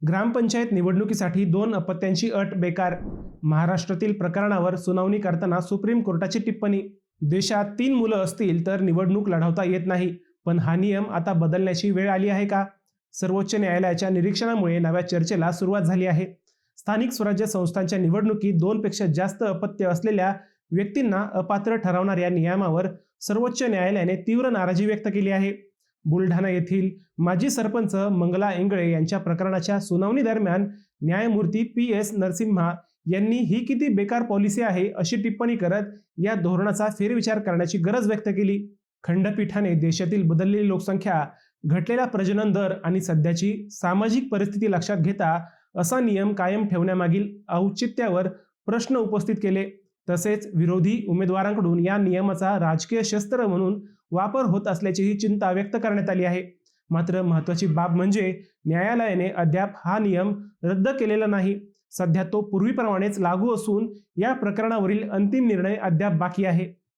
ग्रामपंचायत निवडणुकीसाठी 2 अपत्यांची अट बेकार. महाराष्ट्रातील प्रकरणावर सुनावणी करताना सुप्रीम कोर्टाची टिप्पणी. देशात 3 मुलं असतील तर निवडणूक लढवता येत नाही, पण हा नियम आता बदलण्याची वेळ आली आहे का? सर्वोच्च न्यायालयाच्या निरीक्षणामुळे नव्या चर्चेला सुरुवात झाली आहे. स्थानिक स्वराज्य संस्थांच्या निवडणुकीत 2 पेक्षा जास्त अपत्य असलेल्या व्यक्तींना अपात्र ठरवणाऱ्या नियमावर सर्वोच्च न्यायालयाने तीव्र नाराजी व्यक्त केली आहे. बुलढाणा येथील माजी सरपंच मंगला इंगळे यांच्या प्रकरणाच्या सुनावणी दरम्यान न्यायमूर्ती पी.एस. नरसिम्हा यांनी ही किती बेकार पॉलिसी आहे अशी टिप्पणी करत या धोरणाचा फेरविचार करण्याची गरज व्यक्त केली. खंडपीठाने देशातील बदललेली लोकसंख्या, घटलेला प्रजनन दर आणि सध्याची सामाजिक परिस्थिती लक्षात घेता असा नियम कायम ठेवण्यामागील औचित्यावर प्रश्न उपस्थित केले. तसेच विरोधी उमेदवारांकडून या नियमाचा राजकीय शस्त्र म्हणून वापर होत असल्याचीही चिंता व्यक्त करण्यात आली आहे. मात्र महत्त्वाची बाब म्हणजे न्यायालयाने अद्याप हा नियम रद्द केलेला नाही. सध्या तो पूर्वीप्रमाणेच लागू असून या प्रकरणावरील अंतिम निर्णय अद्याप बाकी आहे.